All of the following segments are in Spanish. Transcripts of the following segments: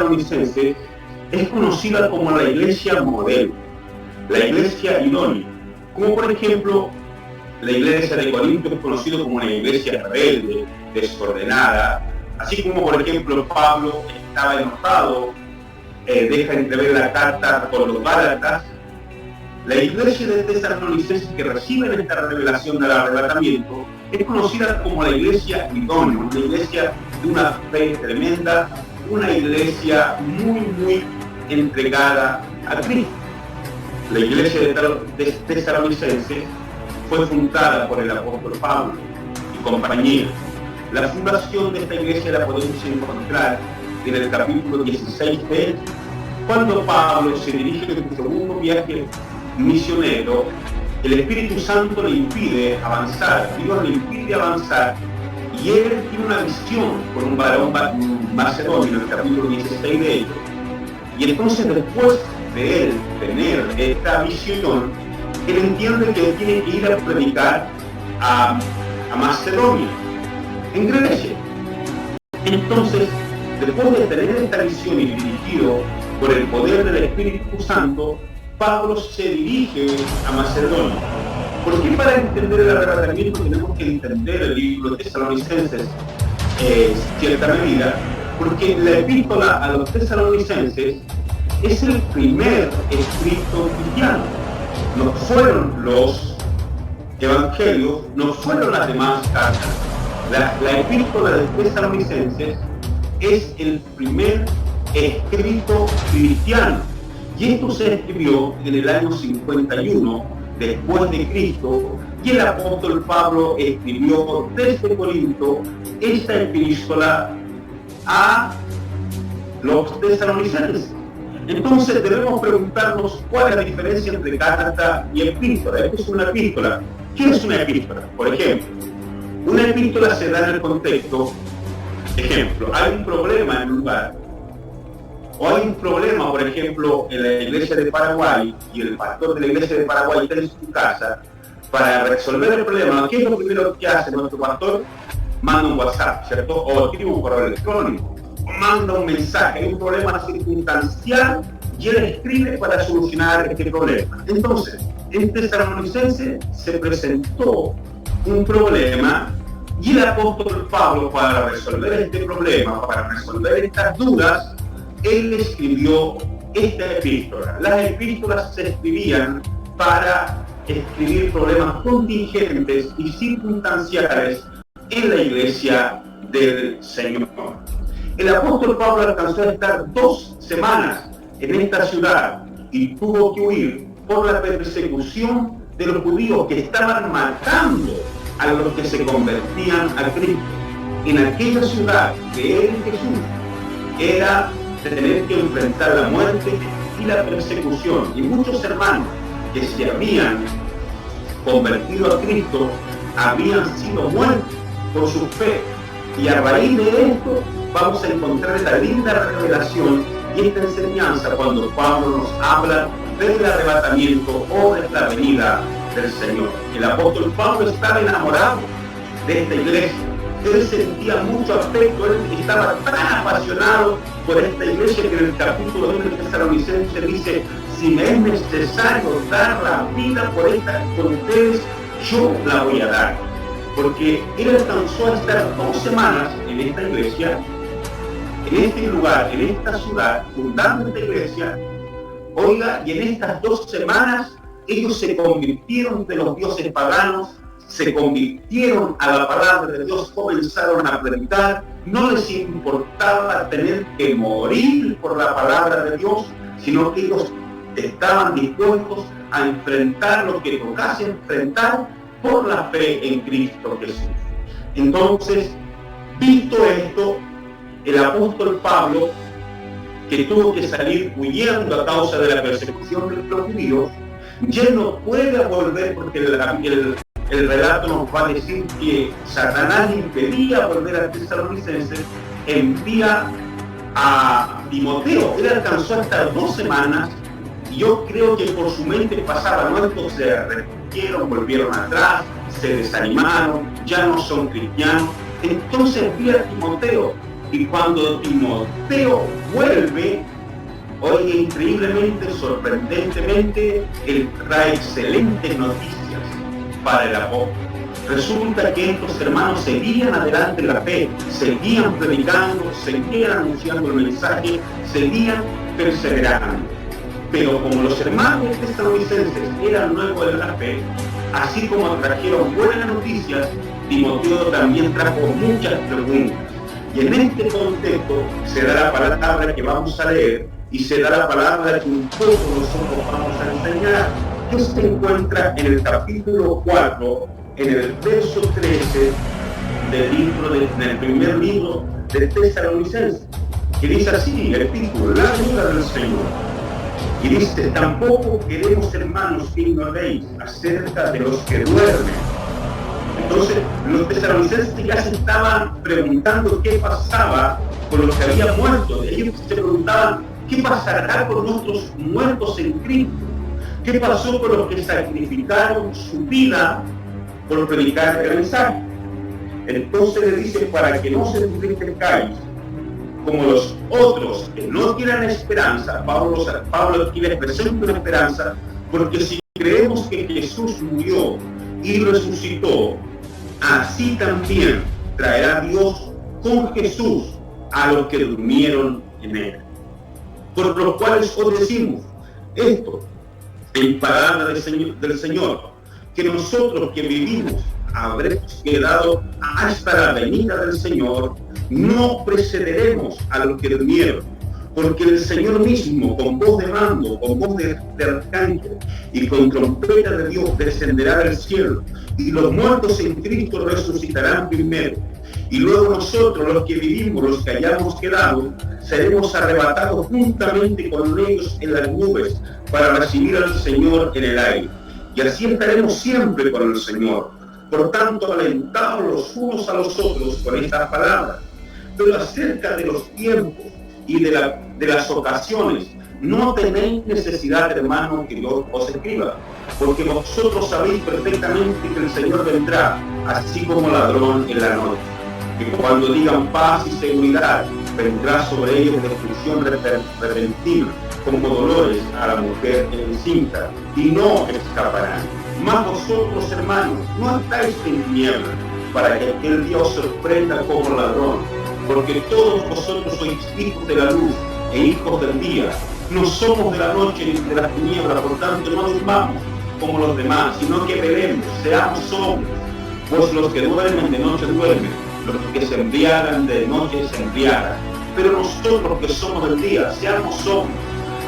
tesalonicenses es conocida como la iglesia modelo, la iglesia idónea, como por ejemplo la iglesia de Corinto es conocida como una iglesia rebelde, desordenada, así como por ejemplo Pablo estaba enojado, deja entrever la carta con los Gálatas. La iglesia de tesalonicenses que reciben esta revelación del arrebatamiento es conocida como la iglesia idónea, una iglesia de una fe tremenda, una iglesia muy entregada a Cristo. La iglesia de tesalonicenses fue fundada por el apóstol Pablo y compañía. La fundación de esta iglesia la podemos encontrar en el capítulo 16 de Hechos, cuando Pablo se dirige en su segundo viaje misionero. El Espíritu Santo le impide avanzar, Dios le impide avanzar, y él tiene una visión con un varón macedonio en el capítulo 16 de Hechos. Y entonces, después de él tener esta visión, él entiende que tiene que ir a predicar a Macedonia, en Grecia. Entonces, después de tener esta visión y dirigido por el poder del Espíritu Santo, Pablo se dirige a Macedonia. Porque para entender el arrebatamiento tenemos que entender el libro de Tesalonicenses en cierta medida, porque la epístola a los tesalonicenses es el primer escrito cristiano. No fueron los evangelios, no fueron las demás cartas. La epístola de tesalonicenses es el primer escrito cristiano. Y esto se escribió en el año 51 después de Cristo, y el apóstol Pablo escribió desde Corinto esta epístola a los tesalonicenses. Entonces debemos preguntarnos cuál es la diferencia entre carta y epístola. Esto es una epístola. ¿Qué es una epístola? Por ejemplo, una epístola se da en el contexto. Ejemplo, hay un problema en un lugar, o hay un problema, por ejemplo, en la iglesia de Paraguay, y el pastor de la iglesia de Paraguay está en su casa. Para resolver el problema, ¿qué es lo primero que hace nuestro pastor? Manda un WhatsApp, ¿cierto? O escribe un correo electrónico, o manda un mensaje. Hay un problema circunstancial y él escribe para solucionar este problema. Entonces, en Tesalonicenses se presentó un problema, y el apóstol Pablo, para resolver este problema, para resolver estas dudas, él escribió esta epístola. Las epístolas se escribían para escribir problemas contingentes y circunstanciales en la iglesia del Señor. El apóstol Pablo alcanzó a estar 2 semanas en esta ciudad y tuvo que huir por la persecución de los judíos que estaban matando a los que se convertían a Cristo. En aquella ciudad, creer en Jesús era tener que enfrentar la muerte y la persecución, y muchos hermanos que se habían convertido a Cristo habían sido muertos por su fe. Y a raíz de esto vamos a encontrar esta linda revelación y esta enseñanza cuando Pablo nos habla del arrebatamiento o de la venida del Señor. El apóstol Pablo estaba enamorado de esta iglesia. Él sentía mucho afecto, él estaba tan apasionado por esta iglesia que en el capítulo 1 de Tesalonicenses dice: si me es necesario dar la vida por ustedes, yo la voy a dar. Porque él alcanzó a estar 2 semanas en esta iglesia, en este lugar, en esta ciudad, fundando esta iglesia. Oiga, y en estas 2 semanas ellos se convirtieron de los dioses paganos, se convirtieron a la palabra de Dios, comenzaron a predicar, no les importaba tener que morir por la palabra de Dios, sino que ellos estaban dispuestos a enfrentar lo que tocase enfrentar por la fe en Cristo Jesús. Entonces, visto esto, el apóstol Pablo, que tuvo que salir huyendo a causa de la persecución de los judíos, ya no puede volver, porque el relato nos va a decir que Satanás impedía volver a Tesalonicenses, envía a Timoteo. Él alcanzó a estar 2 semanas, y yo creo que por su mente pasaba, ¿no? Estos se arrepintieron, volvieron atrás, se desanimaron, ya no son cristianos. Entonces envía a Timoteo Y cuando Timoteo vuelve, oye, increíblemente, sorprendentemente, él trae excelentes noticias para el apóstol. Resulta que estos hermanos seguían adelante en la fe, seguían predicando, seguían anunciando el mensaje, seguían perseverando. Pero como los hermanos tesalonicenses eran nuevos en la fe, así como trajeron buenas noticias, Timoteo también trajo muchas preguntas. Y en este contexto se da la palabra que vamos a leer y se da la palabra que un poco nosotros vamos a enseñar, que se encuentra en el capítulo 4, en el verso 13 en el primer libro de Tesalonicenses, que dice así, el título, la ayuda del Señor. Y dice, tampoco queremos, hermanos, que ignoréis acerca de los que duermen. Entonces, los tesalonicenses ya se estaban preguntando qué pasaba con los que habían muerto. Ellos se preguntaban, ¿qué pasará con nuestros muertos en Cristo? ¿Qué pasó con los que sacrificaron su vida por predicar el mensaje? Entonces le dice, para que no se entristezcáis como los otros que no tienen esperanza. Pablo aquí les presenta una esperanza, porque si creemos que Jesús murió y resucitó, así también traerá Dios con Jesús a los que durmieron en él. Por los cuales os decimos esto, en palabra del Señor, que nosotros que vivimos habremos quedado hasta la venida del Señor, no precederemos a los que durmieron, porque el Señor mismo, con voz de mando, con voz de arcángel y con trompeta de Dios, descenderá del cielo, y los muertos en Cristo resucitarán primero. Y luego nosotros, los que vivimos, los que hayamos quedado, seremos arrebatados juntamente con ellos en las nubes para recibir al Señor en el aire. Y así estaremos siempre con el Señor. Por tanto, alentados los unos a los otros con estas palabras. Pero acerca de los tiempos y de las ocasiones, no tenéis necesidad, hermano, que yo os escriba, porque vosotros sabéis perfectamente que el Señor vendrá, así como ladrón en la noche. Que cuando digan paz y seguridad, vendrá sobre ellos destrucción repentina, como dolores a la mujer encinta, y no escaparán. Mas vosotros, hermanos, no estáis en tinieblas, para que aquel día os sorprenda como ladrón, porque todos vosotros sois hijos de la luz e hijos del día. No somos de la noche ni de las tinieblas, por tanto no durmamos como los demás, sino que velemos, seamos hombres. Pues los que duermen de noche duermen, los que se embriagan de noche se embriagan. Pero nosotros que somos del día, seamos hombres,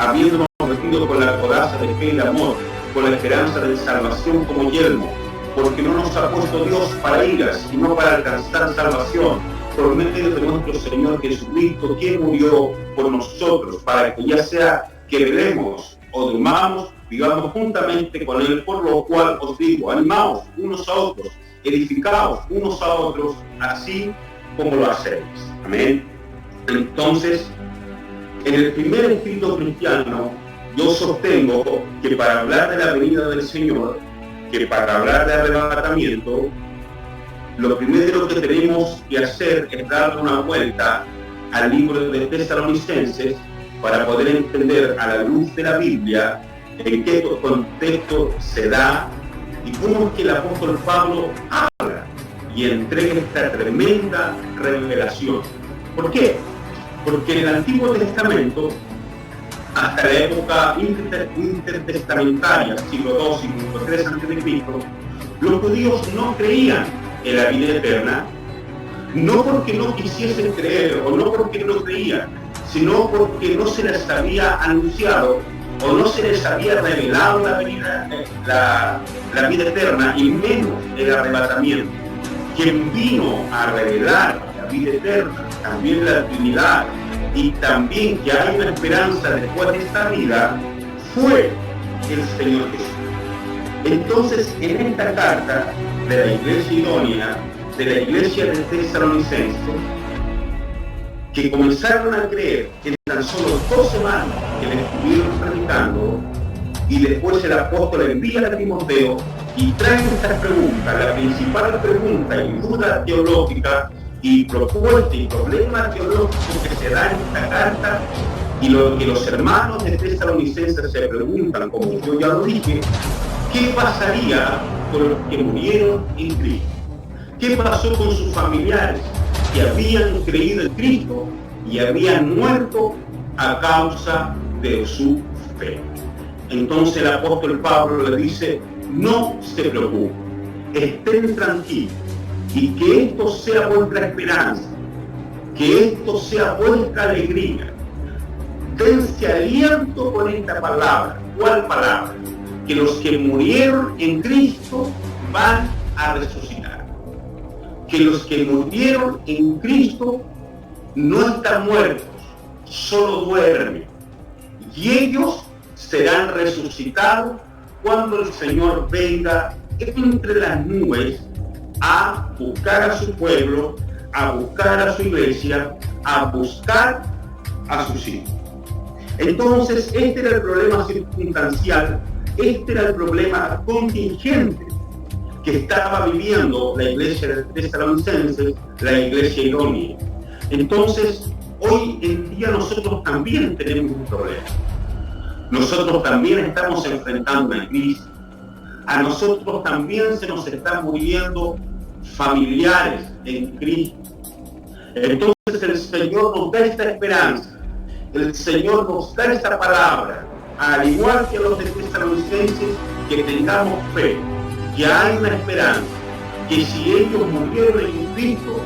habiéndonos vestido con la coraza de fe y de amor, con la esperanza de salvación como yelmo, porque no nos ha puesto Dios para iras, sino para alcanzar salvación, por medio de nuestro Señor Jesucristo, quien murió por nosotros, para que ya sea que velemos o durmamos, vivamos juntamente con Él, por lo cual os digo, animaos unos a otros, edificaos unos a otros, así como lo hacéis. Amén. Entonces, en el primer escrito cristiano, yo sostengo que para hablar de la venida del Señor, que para hablar de arrebatamiento, lo primero que tenemos que hacer es darle una vuelta al libro de Tesalonicenses para poder entender a la luz de la Biblia en qué contexto se da y cómo es que el apóstol Pablo habla y entrega esta tremenda revelación. ¿Por qué? Porque en el Antiguo Testamento, hasta la época intertestamentaria, siglo II, siglo III a.C., los judíos no creían en la vida eterna, no porque no quisiesen creer o no porque no creían, sino porque no se les había anunciado o no se les había revelado la vida eterna y menos el arrebatamiento. Quien vino a revelar la vida eterna, también la Trinidad y también que hay una esperanza después de esta vida, fue el Señor Jesús. Entonces, en esta carta de la iglesia idónea, de la iglesia de Tesalonicenses, que comenzaron a creer en tan solo 2 semanas que le estuvieron predicando, y después el apóstol envía a Timoteo y trae estas preguntas, la principal pregunta y duda teológica y propuesta y problema teológico que se da en esta carta, y lo que los hermanos de Tesalonicenses se preguntan, como yo ya lo dije, ¿qué pasaría con los que murieron en Cristo? ¿Qué pasó con sus familiares que habían creído en Cristo y habían muerto a causa de su fe? Entonces el apóstol Pablo le dice, no se preocupen, estén tranquilos, y que esto sea vuestra esperanza, que esto sea vuestra alegría. Dense aliento con esta palabra. ¿Cuál palabra? Que los que murieron en Cristo van a resucitar. Que los que murieron en Cristo no están muertos, solo duermen. Y ellos serán resucitados cuando el Señor venga entre las nubes a buscar a su pueblo, a buscar a su iglesia, a buscar a sus hijos. Entonces, este era el problema circunstancial, este era el problema contingente que estaba viviendo la iglesia de Tesalonicenses, la iglesia idónea. Entonces, hoy en día nosotros también tenemos un problema. Nosotros también estamos enfrentando una crisis. A nosotros también se nos están muriendo familiares en Cristo. Entonces el Señor nos da esta esperanza. El Señor nos da esta palabra, al igual que a los de Tesalonicenses, que tengamos fe, que hay una esperanza, que si ellos murieron en Cristo,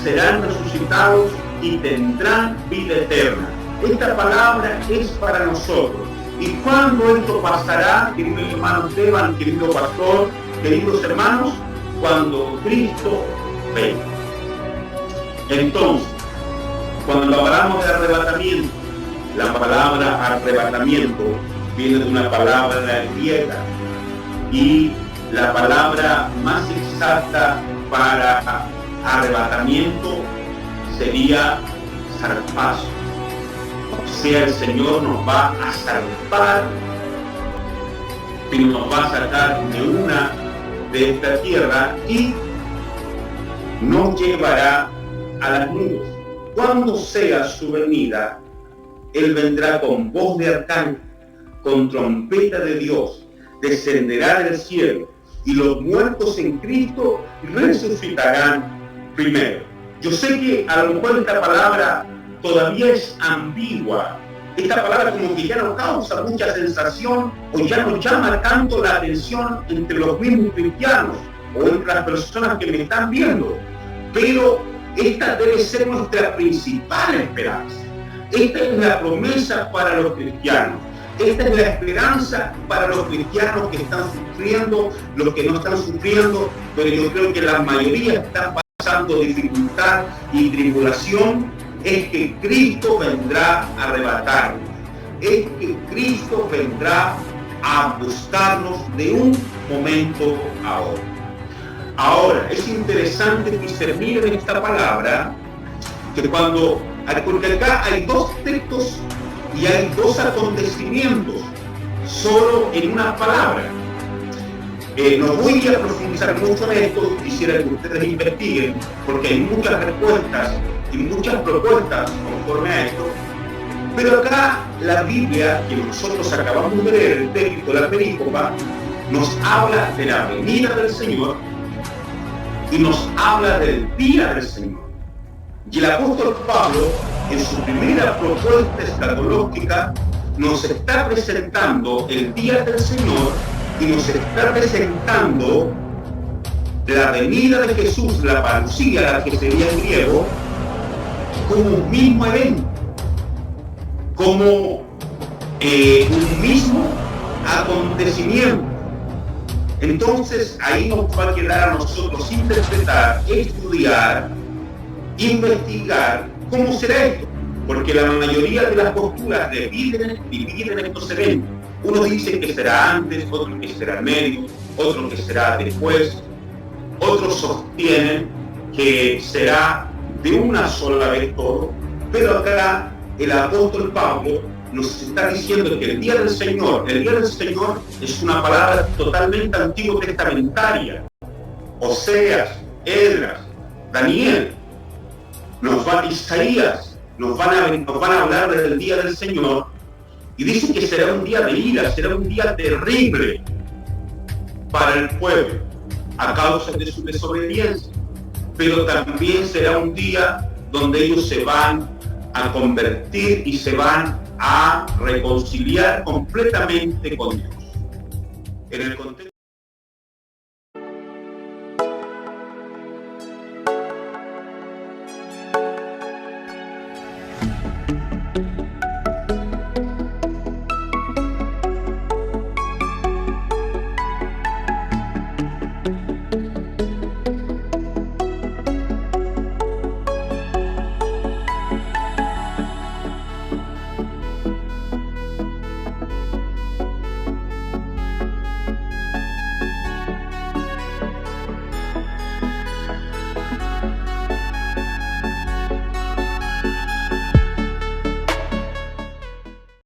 serán resucitados y tendrán vida eterna. Esta palabra es para nosotros. ¿Y cuándo esto pasará, querido hermano Esteban, querido pastor, queridos hermanos? Cuando Cristo venga. Entonces, cuando hablamos de arrebatamiento, la palabra arrebatamiento viene de una palabra griega, y la palabra más exacta para arrebatamiento sería zarpazo. O sea, el Señor nos va a zarpar y nos va a sacar de esta tierra y nos llevará a las nubes. Cuando sea su venida, Él vendrá con voz de arcángel, con trompeta de Dios, descenderá del cielo, y los muertos en Cristo resucitarán primero. Yo sé que a lo mejor esta palabra todavía es ambigua. Esta palabra como que ya no causa mucha sensación o ya no llama tanto la atención entre los mismos cristianos o entre las personas que me están viendo. Pero esta debe ser nuestra principal esperanza. Esta es la promesa para los cristianos. Esta es la esperanza para los cristianos que están sufriendo, los que no están sufriendo, pero yo creo que la mayoría están pasando dificultad y tribulación. Es que Cristo vendrá a arrebatarnos. Es que Cristo vendrá a buscarnos de un momento a otro. Ahora, es interesante discernir en esta palabra que porque acá hay dos textos y hay dos acontecimientos solo en una palabra. No voy a profundizar mucho en esto, quisiera que ustedes investiguen, porque hay muchas respuestas y muchas propuestas conforme a esto, pero acá la Biblia, que nosotros acabamos de leer, el texto de la perícopa, nos habla de la venida del Señor y nos habla del día del Señor. Y el apóstol Pablo, en su primera propuesta escatológica, nos está presentando el día del Señor y nos está presentando la venida de Jesús, la parucía, la que sería en griego, como un mismo evento, como un mismo acontecimiento. Entonces ahí nos va a quedar a nosotros interpretar, estudiar, investigar cómo será esto, porque la mayoría de las posturas dividen estos eventos. Uno dice que será antes, otro que será en medio, otro que será después, otros sostienen que será de una sola vez todo, pero acá el apóstol Pablo nos está diciendo que el día del Señor es una palabra totalmente antiguo testamentaria. Oseas, Esdras, Daniel, Isaías nos van a hablar del día del Señor, y dice que será un día de ira, será un día terrible para el pueblo a causa de su desobediencia, pero también será un día donde ellos se van a convertir y se van a reconciliar completamente con Dios. En el contexto